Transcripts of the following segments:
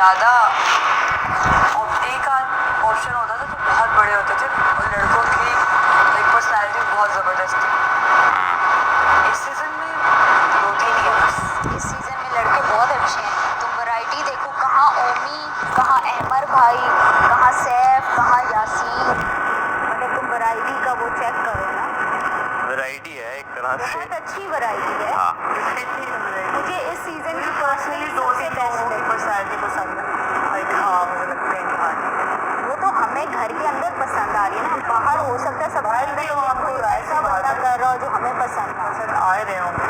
ज़्यादा एक आध ऑप्शन होता था तो बहुत बड़े होते थे और लड़कों की लाइक पर्सनैलिटी बहुत ज़बरदस्त थी। इस सीज़न में 2-3 ही है बस। इस सीज़न में लड़के बहुत अच्छे हैं। तुम वैरायटी देखो, कहाँ ओमी, कहाँ अहमर भाई, कहाँ सैफ, कहाँ यासीन। मतलब तुम वैरायटी का वो चेक करो ना, वैरायटी है एक तरह से, बहुत अच्छी वैरायटी है। हाँ। मुझे इस सीज़न की पर्सनली पर्सनली 2-3 लोगों की पर्सनैलिटी पसंद है। लाइक हाँ मुझे लगता है कि हाँ वो तो हमें घर के अंदर पसंद आ रही है ना, बाहर हो सकता है सब अंदर कोई ऐसा बंदा कर रहा हो जो हमें पसंद ना हो। आ रहे होंगे।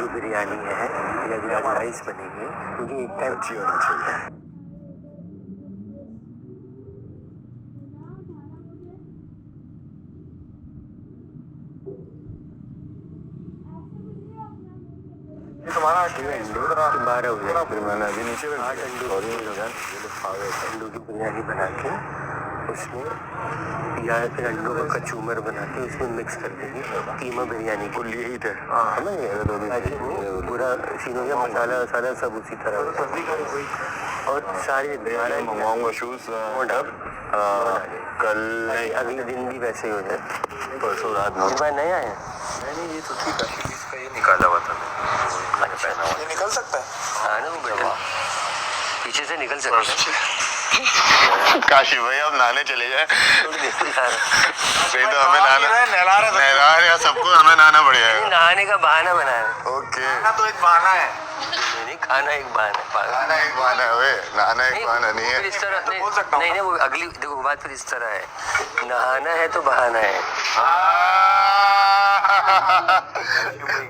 जो बिरयानी है या जो आज राइस बनेगी क्योंकि एक टाइम अच्छी होनी चाहिए। तुम्हारा 12 हो जाए फिर मैंने अभी नीचे 8 अंडों की बिरयानी बना के उसमें या फिर अंडों का कचूमर बना के उसमें मिक्स कर देंगे कीमा बिरयानी को। यही थे समझ गए पूरा सीन हो गया, मसाला वसाला सब उसी तरह और सारे मंगवाऊंगा शूज कल अगले दिन भी वैसे ही हो जाए। परसों रात में भाई नया है नहीं ये तो ठीक है, इसका ये निकाला हुआ था मैंने पहना हुआ। ये निकल सकता है हाँ ना वो बेटा पीछे से निकल सकता है। काशी भाई अब नहाने चले जाए, नहीं तो हमें नहला रहा सबको, हमें नहाना पड़ेगा। नहाने का बहाना बनाया ओके तो एक बहाना है, नहीं खाना एक बहाना है, नहाना एक बहाना है, नहाना एक बहाना नहीं है। इस तरह नहीं वो अगली देखो बात फिर इस तरह है, नहाना है तो बहाना है।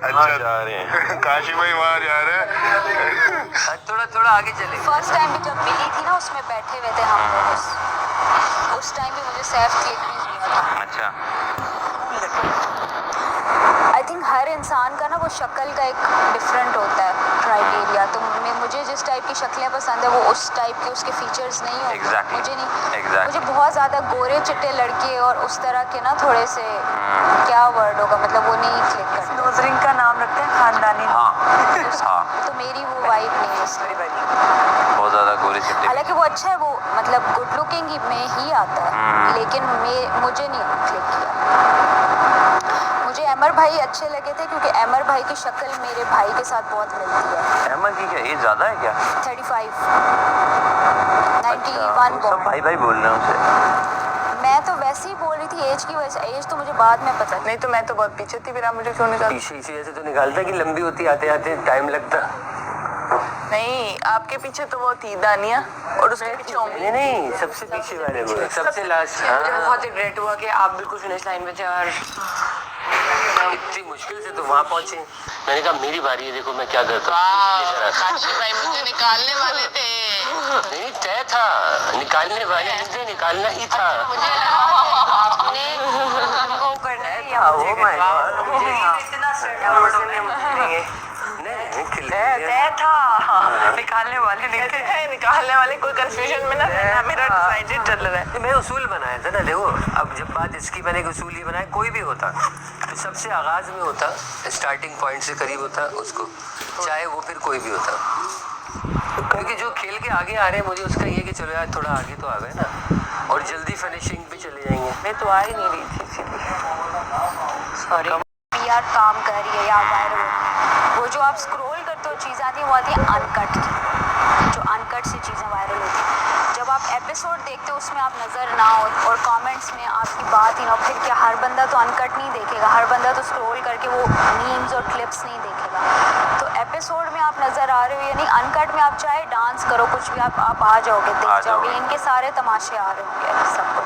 अच्छा जा रहे हैं काशी भाई, वहाँ जा रहे हैं। थोड़ा आगे चले। फर्स्ट टाइम भी जब मिली थी ना उसमें बैठे हुए थे हम लोग, उस टाइम भी मुझे सैफ क्लिक नहीं हुआ था। अच्छा आई थिंक हर इंसान का ना वो शक्ल का एक डिफरेंट होता है क्राइटेरिया। तो मुझे जिस टाइप की शक्लें पसंद है वो उस टाइप के उसके फीचर्स नहीं होते। Exactly. मुझे नहीं Exactly. मुझे बहुत ज़्यादा गोरे चिट्टे लड़के और उस तरह के ना थोड़े से क्या वर्ड होगा, मतलब वो नहीं क्लिक करते। नोजरिंग का नाम रखते हैं खानदानी। हाँ तो मेरी वो वाइब नहीं है उसमें। बहुत ज़्यादा गोरे चिट्टे। हालांकि वो अच्छा है, वो मतलब गुड लुकिंग में ही आता है, लेकिन मुझे नहीं क्लिक किया। मुझे अमर भाई अच्छे लगे थे क्योंकि अमर भाई की शक्ल मेरे भाई के साथ बहुत मिलती है। अहमद की क्या एज ज़्यादा है क्या? 35 अच्छा, 91 सब भाई बोल रहे हैं उसे। मैं तो वैसे ही बोल रही थी एज की वजह से, एज तो मुझे बाद में पता नहीं तो मैं तो बहुत पीछे थी, फिर आप मुझे क्यों निकाल? पीछे इसी वजह से तो निकालता कि लंबी होती आते आते टाइम लगता। नहीं आपके पीछे तो वो थी दानिया और उसके पीछे ओमी। नहीं सबसे पीछे वाले वो सबसे लास्ट। मुझे बहुत रिग्रेट हुआ कि आप बिल्कुल फिनिश लाइन में थे और इतनी मुश्किल से तो वहाँ पहुँचे। मैंने कहा मेरी बारी है, देखो मैं क्या करता हूँ। काशी भाई मुझे निकालने वाले थे। नहीं तय था, निकालने वाले मुझे निकालना ही था। मुझे लगा आपने हमको करना है या मुझे करना है। इतना तय था, निकालने वाले नहीं थे। निकालने वाले कोई कंफ्यूजन में ना रहना, मेरा डिसाइडेड चल रहा है। मैं उसूल बनाया था ना, देखो अब जब बात इसकी मैंने उसूल ही बनाया, कोई भी होता तो सबसे आगाज में होता, स्टार्टिंग पॉइंट से करीब होता उसको, चाहे वो फिर कोई भी होता। क्योंकि जो खेल के आगे आ रहे हैं मुझे उसका ये कि चलो यार थोड़ा आगे तो आ गए ना और जल्दी फिनिशिंग पे चले जाएंगे। मैं तो आ ही नहीं रही थी इसीलिए सॉरी। यार काम कर रही है या वायरल, वो जो आप स्क्रॉल करते हो चीज़ आती है वो आती है अनकट, जो अनकट से चीज़ें वायरल होती हैं। जब आप एपिसोड देखते हो उसमें आप नज़र ना हो और कमेंट्स में आपकी बात ही ना हो, फिर क्या हर बंदा तो अनकट नहीं देखेगा, हर बंदा तो स्क्रॉल करके वो मीम्स और क्लिप्स नहीं देखेगा। तो एपिसोड में आप नज़र आ रहे हो, यानी अनकट में आप चाहे डांस करो कुछ भी आप आ जाओगे, देख जाओगे, इनके सारे तमाशे आ रहे होंगे, सब कुछ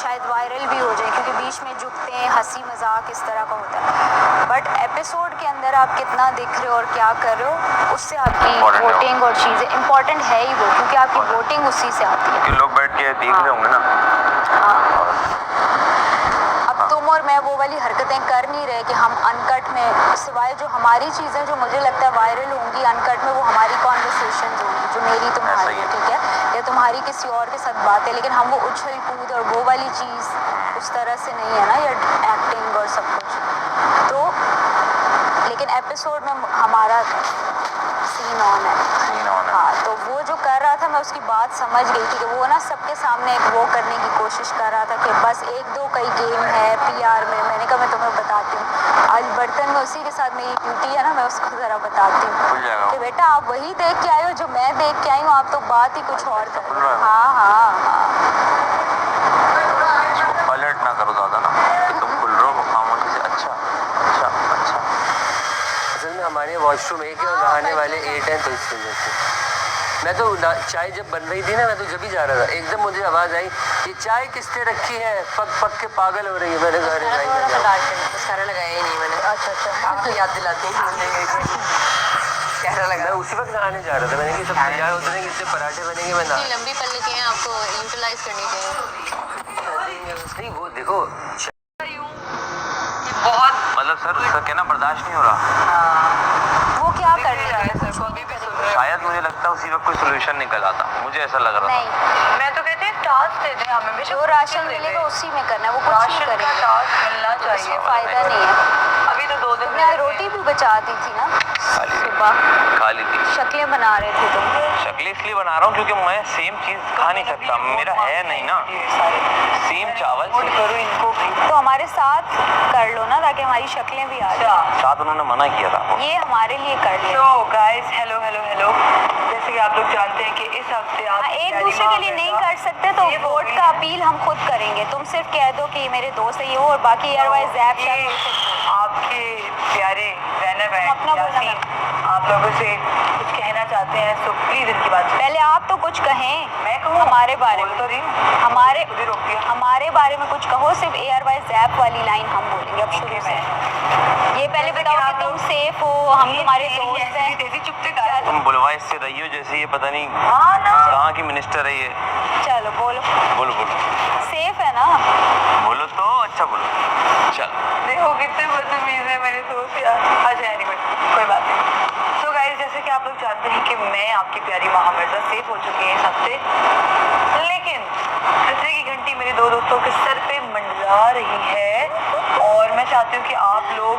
शायद वायरल भी हो जाए क्योंकि बीच में झुकते हैं, हंसी मजाक इस तरह का होता है। बट एपिसोड के अंदर आप कितना दिख रहे हो और क्या कर रहे हो उससे आपकी वोटिंग और चीज़ें इंपॉर्टेंट है ही वो, क्योंकि आपकी वोटिंग उसी से आती है। लोग बैठ के देख रहे होंगे ना। अब तुम और मैं वो वाली हरकतें कर नहीं रहे कि हम अनकट में, सिवाय जो हमारी चीज़ें जो मुझे लगता है वायरल होंगी अनकट में, वो हमारी कॉन्वर्सेशन होंगी, जो मेरी तुम्हारी है, ठीक है, या तुम्हारी किसी और के साथ बात है, लेकिन हम वो उछल कूद और वो वाली चीज़ उस तरह से नहीं है ना, या एक्टिंग और सब कुछ। तो लेकिन एपिसोड में हमारा सीन ऑन है, मैं उसकी बात समझ गई थी कि वो ना सबके सामने एक वो करने की कोशिश कर रहा था कि बस एक दो कई गेम है पीआर में। मैंने कहा मैं तुम्हें बताती हूँ, आज बर्तन में उसी के साथ मेरी ड्यूटी है ना, मैं उसको ज़रा बताती हूँ कि बेटा आप वही देख के आए हो जो मैं देख के आई हूँ, आप तो बात ही कुछ और कर रहे हो। हाँ। अलर्ट ना करो ज़्यादा ना कि तुम खुल रहे हो खामोशी से। अच्छा। असल में हमारे वॉशरूम एक है और नहाने वाले 8 हैं, तो इस वजह से मैं तो चाय जब बन रही थी ना, मैं तो जब ही जा रहा था, एकदम मुझे आवाज़ आई ये चाय किसने रखी है, पक के पागल हो रही है। मैंने कहा अरे भाई मस्कारा लगाया ही नहीं मैंने। अच्छा आपको याद दिलाती हूँ कैसा लगा। मैं उसी वक्त नहाने जा रहा था, मैंने कहा सब तैयार होते हैं कि इससे पराठे बनेंगे, मैं नहा। लंबी पल्ले की हैं, आपको यूटिलाइज करनी चाहिए। नहीं वो देखो बहुत मतलब सर कहना बर्दाश्त नहीं हो रहा। वो क्या कर रही है? सर को अभी भी सुन रहे हो। शायद मुझे लगता है उसी वक्त कोई सोल्यूशन निकल आता, मुझे ऐसा लग रहा था। नहीं, मैं तो कहती हूँ टास्क दे दें हमें भी, जो राशन मिलेगा उसी में करना है, वो कुछ नहीं राशन का करेंगे, टास्क मिलना चाहिए। फायदा नहीं है। अभी तो 2 दिन मैं रोटी भी बचा दी थी ना सुबह, खा ली थी। शक्लें बना रहे थे तुम। शक्ल इसलिए बना रहा हूँ क्योंकि मैं सेम चीज़ खा नहीं सकता, मेरा है नहीं ना सेम चावल। करो इनको भी। तो हमारे साथ कर लो ना ताकि हमारी शक्लें भी आ जाए। साथ उन्होंने मना किया था। ये हमारे लिए कर ले। तो गाइस हेलो जैसे कि आप लोग जानते हैं कि इस हफ्ते आप एक दूसरे के लिए नहीं कर सकते तो वोट का अपील हम खुद करेंगे। तुम सिर्फ कह दो कि मेरे दोस्त है ये वो, और बाकी एयरवाइज ऐप आपके प्यारे ज़ैनब हैं, अपना बोलना यासीन, आप लोगों से कुछ कहना चाहते हैं तो प्लीज इनकी बात सुनिए। पहले आप तो कुछ कहें मैं कहूँ हमारे बारे बोल में, तो रही हूँ। हमारे खुद ही रोक दिया। हमारे बारे में कुछ कहो। सिर्फ एयरवाइज ऐप वाली लाइन हम बोलेंगे अब शुरू से। ये पहले बताओ कि तुम सेफ हो, हम तुम्हारे दोस्त हैं। तेजी चुपते गाया तुम बुलवा इससे रही हो जैसे ये पता नहीं हाँ ना। कहाँ की मिनिस्टर है ये। चलो बोलो, बोलो सेफ है ना? बोलो तो अच्छा बोलो। चल देखो कितने बदतमीज है मेरे दोस्त यार। अच्छा एनीवे कोई बात नहीं। सो गाइस जैसे कि आप लोग जानते हैं कि मैं आपकी प्यारी माँ मिर्जा सेफ हो चुकी है इस हफ्ते, लेकिन खतरे की घंटी मेरे 2 दोस्तों के सर पे मंडरा रही है और मैं चाहती हूँ कि आप लोग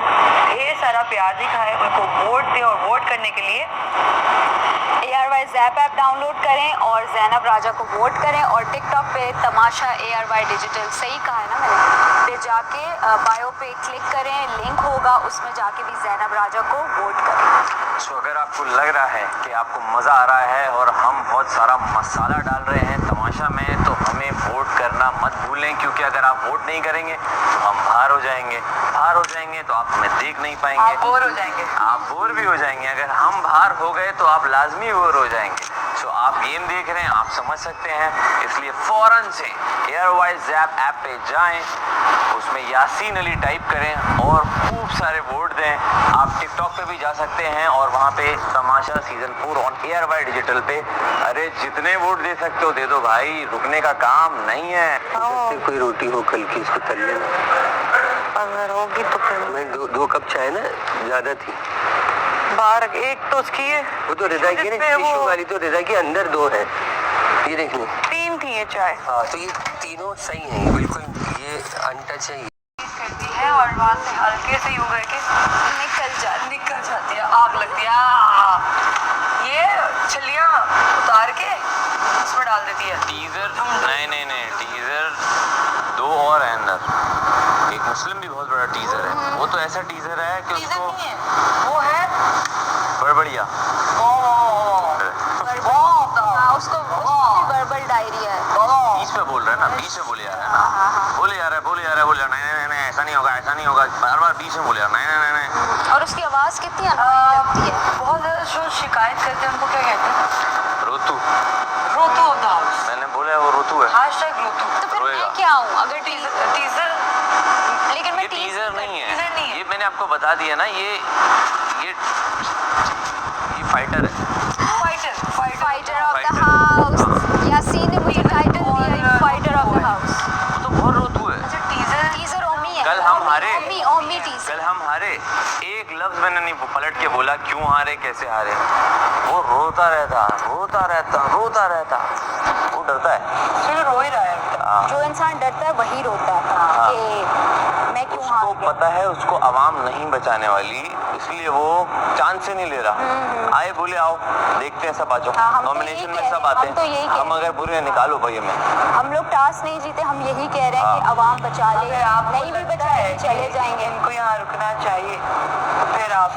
ढेर सारा प्यार दिखाएं, उनको वोट दें और वोट करने के लिए एयरवाइज ऐप डाउनलोड करें और ज़ैनब राजा को वोट करें। और टिकटॉक पे तमाशा ARY डिजिटल, सही कहा है ना मैंने, पे जाके बायो पे क्लिक करें, लिंक होगा उसमें जाके भी ज़ैनब राजा को वोट करें। तो अगर आपको लग रहा है कि आपको मज़ा आ रहा है और हम बहुत सारा मसाला डाल रहे हैं तमाशा में, तो हमें वोट करना मत भूलें, क्योंकि अगर आप वोट नहीं करेंगे तो हम बाहर हो जाएंगे तो आप हमें देख नहीं पाएंगे, आप बोर हो जाएंगे। आप बोर भी हो जाएंगे। अगर हम बाहर हो गए तो आप लाजमी बोर हो जाएंगे। सो आप गेम देख रहे हैं, आप समझ सकते हैं, इसलिए फ़ौरन से एयरवाइज ऐप पे जाएं, उसमें यासीन अली टाइप करें और खूब सारे वोट दें। आप टिकटॉक पे भी जा सकते हैं और वहाँ पे तमाशा सीज़न 4 ऑन ARY डिजिटल पे, अरे जितने वोट दे सकते हो दे दो भाई, रुकने का काम नहीं है। कोई रोटी हो कल की, इसको तल लेना। अगर होगी तो फिर मैं 2 कप चाय ना ज़्यादा थी। बाहर एक तो उसकी है, वो तो रिदा की जिसपे वो- टिश्यू वाली, तो रिदा के अंदर 2 है, ये देख लो। 3 थी ये चाय। हाँ तो ये तीनों सही हैं, ये बिल्कुल ये अनटच है। करती है और वहाँ से हल्के से यूं करके निकल जाती है, आग लगती है। ये छलियाँ उतार के उसमें डाल देती है। टीजर नहीं टीजर 2 और है अंदर। एक मुस्लिम भी बहुत बड़ा टीजर है, वो तो ऐसा टीजर है कि टीजर उसको नहीं है, वो है बड़बड़िया हाँ, उसको वर्बल डायरिया है। बीच में बोल रहा है ना, बीच में बोले जा रहा है ना, बोले जा रहा है नहीं ऐसा नहीं होगा बार बार बीच में बोले जा रहा है नहीं। और उसकी आवाज़ कितनी अनोइंग लगती है। बहुत ज़्यादा जो शिकायत करते हैं उनको क्या कहते हैं? रोतू रोतू ऑफ द हाउस। मैंने बोला वो रोतू है। हैशटैग रोतू। तो फिर रोएगा। मैं क्या हूँ अगर टीजर लेकिन ये मैं टीजर नहीं टीजर नहीं है, है। ये मैंने आपको बता दिया ना, ये फाइटर है। Fighter of the house. Yasin ने मुझे टाइटल दिया है फाइटर ऑफ द हाउस। वो तो बहुत रोतू है। अच्छा टीजर टीजर ओमी है। कल हम हारे। ओमी टीजर। कल हम हारे, एक लफ्ज मैंने नहीं पलट के बोला क्यों हारे कैसे हारे। वो रोता रहता, वो डरता है। चलो रो ही रहा है। जो इंसान डरता है वही रोता है कि मैं क्यों हार उसको गया। पता है उसको आवाम नहीं बचाने वाली, इसलिए वो चांस से नहीं ले रहा। आए बोले आओ देखते हैं सब, आ जाओ हाँ, हम तो नॉमिनेशन यही में कह सब रहे हैं, आते हम तो यही हैं, कह हम रहे अगर बुरे हैं निकालो भाई हमें। हम लोग टास्क नहीं जीते, हम यही कह रहे हैं कि आवाम बचा ले, अगर आपको नहीं भी लगता बचाए है चले कि जाएंगे। इनको यहाँ रुकना चाहिए तो फिर आप